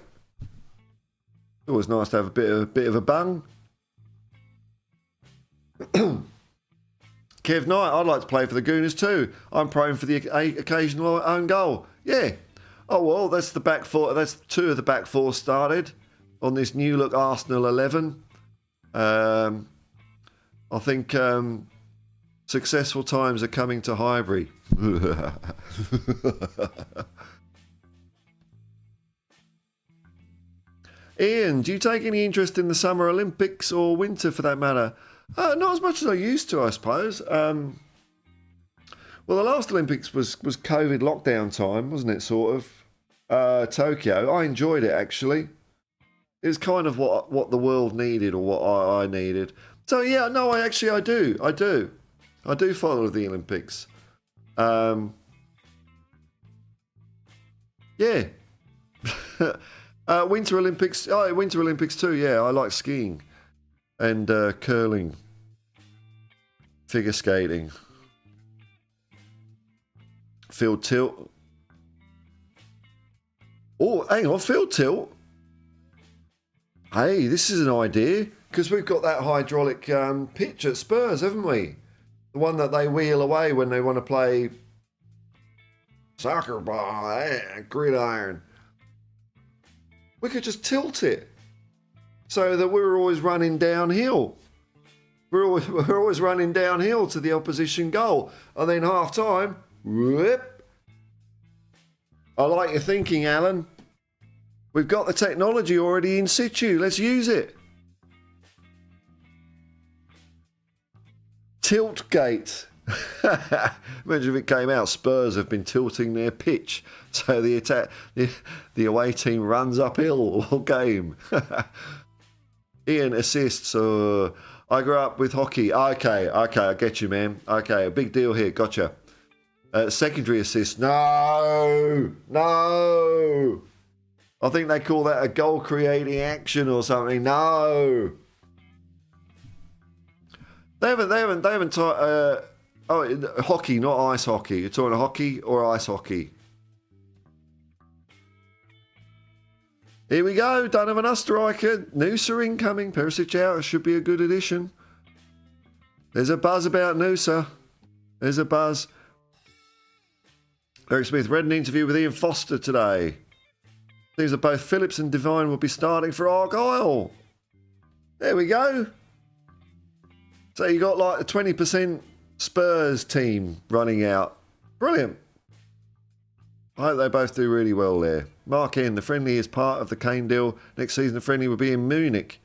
A: Always nice to have a bit of a bung. Kev Knight, I'd like to play for the Gooners too. I'm prone for the occasional own goal. Yeah. Oh, well, that's the back four. That's two of the back four started on this new look Arsenal 11. I think successful times are coming to Highbury. Ian, do you take any interest in the Summer Olympics or winter for that matter? Not as much as I used to, I suppose. Well, the last Olympics was COVID lockdown time, wasn't it? Sort of Tokyo. I enjoyed it actually. It was kind of what the world needed or what I needed. So yeah, no, I do follow the Olympics. Yeah. Winter Olympics. Oh, Winter Olympics too. Yeah, I like skiing and curling, figure skating, field tilt. Oh, hang on, field tilt. Hey, this is an idea because we've got that hydraulic pitch at Spurs, haven't we? The one that they wheel away when they want to play soccer ball, gridiron. We could just tilt it so that we're always running downhill. We're always running downhill to the opposition goal, and then half time, whoop. I like your thinking, Alan. We've got the technology already in situ. Let's use it. Tilt gate. Imagine if it came out. Spurs have been tilting their pitch, so the away team runs uphill all game. Ian assists. I grew up with hockey. Okay, I get you, man. Okay, a big deal here. Gotcha. Secondary assist. No. I think they call that a goal-creating action or something. No. They haven't taught. Hockey, not ice hockey. You're talking hockey or ice hockey? Here we go. Don't have enough striker. Noosa incoming. Perisic out. It should be a good addition. There's a buzz about Noosa. There's a buzz. Eric Smith read an interview with Ian Foster today. Seems that both Phillips and Devine will be starting for Argyle. There we go. So you got like a 20% Spurs team running out. Brilliant. I hope they both do really well there. Mark in, the friendly is part of the Kane deal. Next season the friendly will be in Munich.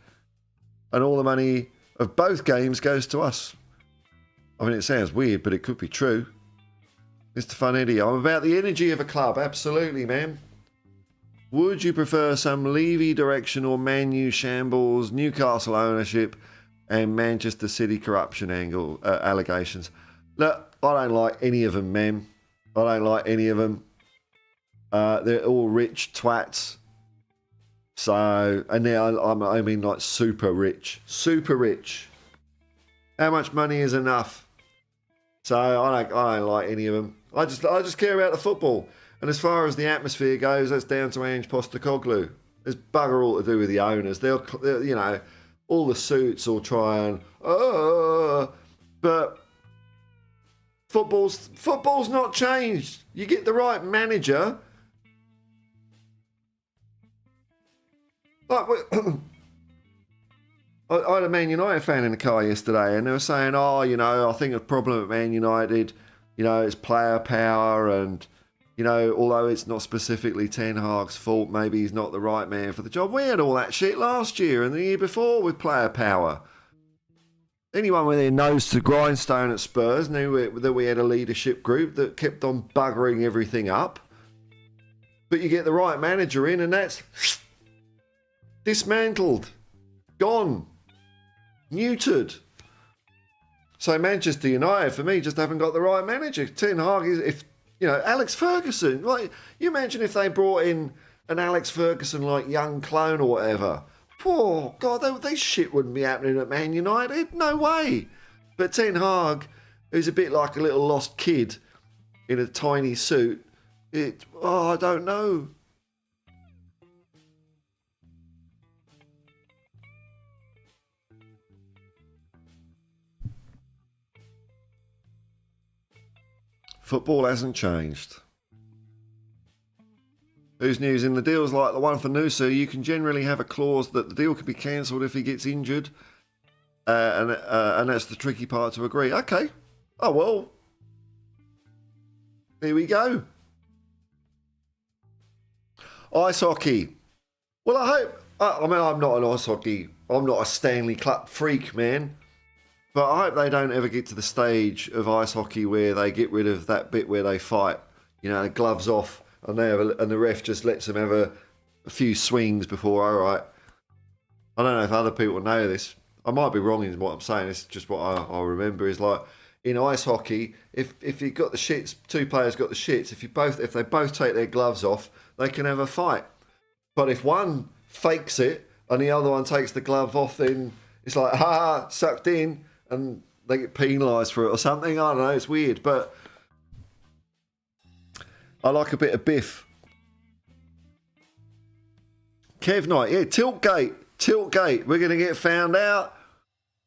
A: And all the money of both games goes to us. I mean, it sounds weird, but it could be true. Mr. Funetti, I'm about the energy of a club. Absolutely, man. Would you prefer some Levy direction or Man U shambles, Newcastle ownership, and Manchester City corruption allegations? Look, I don't like any of them, man. I don't like any of them. They're all rich twats. So, and now I mean like super rich. Super rich. How much money is enough? So I don't like any of them. I just care about the football. And as far as the atmosphere goes, that's down to Ange Postecoglou. There's bugger all to do with the owners. They'll you know, all the suits will try and but football's not changed. You get the right manager. Like I had a Man United fan in the car yesterday, and they were saying, "Oh, you know, I think the problem at Man United, you know, is player power and." You know, although it's not specifically Ten Hag's fault, maybe he's not the right man for the job. We had all that shit last year and the year before with player power. Anyone with their nose to grindstone at Spurs knew that we had a leadership group that kept on buggering everything up. But you get the right manager in and that's dismantled, gone, neutered. So Manchester United, for me, just haven't got the right manager. Ten Hag is... You know, Alex Ferguson. Like, you imagine if they brought in an Alex Ferguson, like, young clone or whatever. Oh, God, this shit wouldn't be happening at Man United. No way. But Ten Hag, who's a bit like a little lost kid in a tiny suit, I don't know. Football hasn't changed. Who's news? In the deals like the one for Noosa, you can generally have a clause that the deal can be cancelled if he gets injured. And that's the tricky part to agree. Okay. Oh, well. Here we go. Ice hockey. Well, I hope... I mean, I'm not an ice hockey... I'm not a Stanley Cup freak, man. But I hope they don't ever get to the stage of ice hockey where they get rid of that bit where they fight. You know, the gloves off, and the ref just lets them have a few swings before. All right. I don't know if other people know this. I might be wrong in what I'm saying. It's just what I remember is like in ice hockey, if you've got the shits, two players got the shits. If they both take their gloves off, they can have a fight. But if one fakes it and the other one takes the glove off, then it's like ha, sucked in, and they get penalised for it or something. I don't know. It's weird, but I like a bit of biff. Kev Knight, yeah, Tiltgate. We're going to get found out.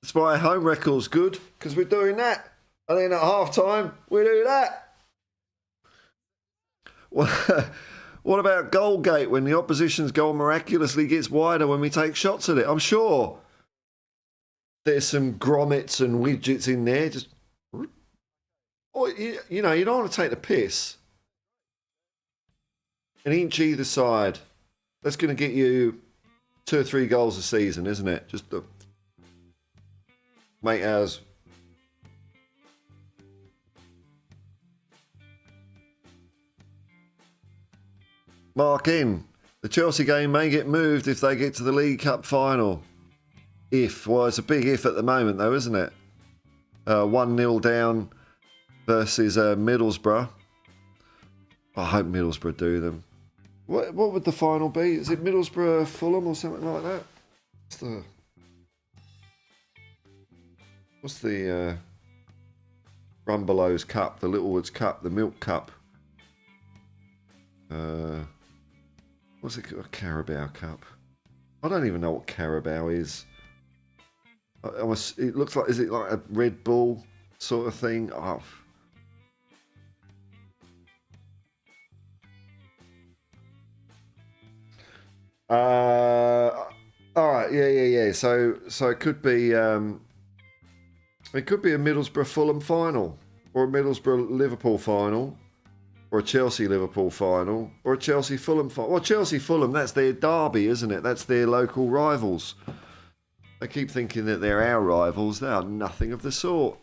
A: That's why home record's good, because we're doing that. And then at half time, we do that. What about Goalgate, when the opposition's goal miraculously gets wider when we take shots at it? I'm sure there's some grommets and widgets in there. Just, or, you know, you don't want to take the piss. An inch either side. That's going to get you 2 or 3 goals a season, isn't it? Just to make ours. Mark in. The Chelsea game may get moved if they get to the League Cup final. Well, it's a big if at the moment, though, isn't it? 1-0 down versus Middlesbrough. I hope Middlesbrough do them. What would the final be? Is it Middlesbrough Fulham or something like that? What's the Rumbelows Cup, the Littlewoods Cup, the Milk Cup? What's it called? Carabao Cup. I don't even know what Carabao is. It looks like, is it like a Red Bull sort of thing? Oh. All right, yeah. So it could be a Middlesbrough Fulham final, or a Middlesbrough Liverpool final, or a Chelsea Liverpool final, or a Chelsea Fulham final. Well, Chelsea Fulham, that's their derby, isn't it? That's their local rivals. They keep thinking that they're our rivals. They are nothing of the sort.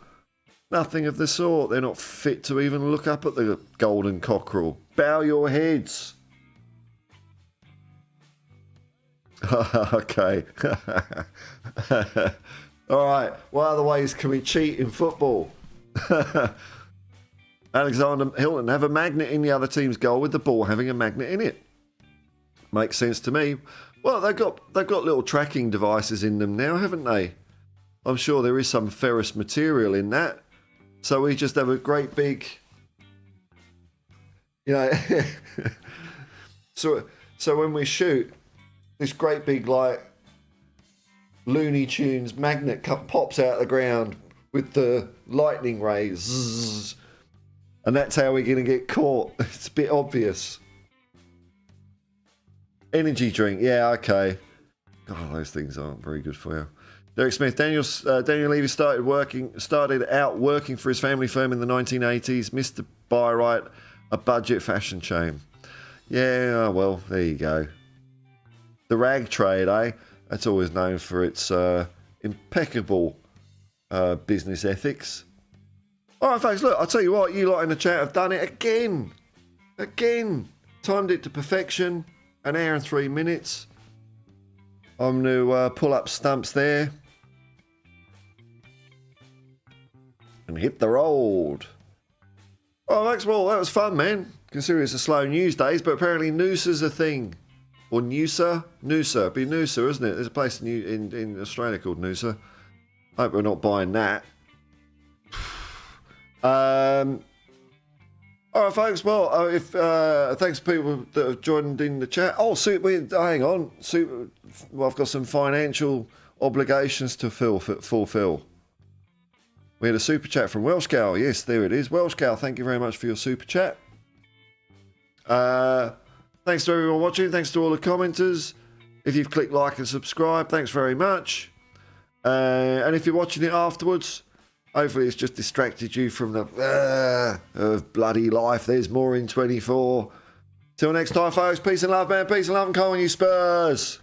A: Nothing of the sort. They're not fit to even look up at the golden cockerel. Bow your heads. Okay. All right. What other ways can we cheat in football? Alexander Hilton, have a magnet in the other team's goal with the ball having a magnet in it. Makes sense to me. Well, they've got little tracking devices in them now, haven't they? I'm sure there is some ferrous material in that. So we just have a great big, you know. So when we shoot, this great big, like, Looney Tunes magnet pops out of the ground with the lightning rays. Zzz, and that's how we're going to get caught. It's a bit obvious. Energy drink. Yeah, okay. God, those things aren't very good for you. Derek Smith. Daniel Levy started out working for his family firm in the 1980s. Mr. Byright, a budget fashion chain. Yeah, well, there you go. The rag trade, eh? That's always known for its impeccable business ethics. All right, folks, look, I'll tell you what, you lot in the chat have done it again. Again. Timed it to perfection. 1 hour and 3 minutes. I'm going to pull up stumps there. And hit the road. Oh, Maxwell, that was fun, man. Considering it's a slow news days, but apparently Noosa's a thing. Or Noosa? Noosa. It'd be Noosa, isn't it? There's a place in Australia called Noosa. I hope we're not buying that. All right, folks. Well, thanks to people that have joined in the chat. Oh, hang on. I've got some financial obligations to fulfill. We had a super chat from Welsh Gal. Yes, there it is. Welsh Gal, thank you very much for your super chat. Thanks to everyone watching. Thanks to all the commenters. If you've clicked like and subscribe, thanks very much. And if you're watching it afterwards, hopefully it's just distracted you from the of bloody life. There's more in 24. Till next time, folks. Peace and love, man. Peace and love, and come on, you Spurs.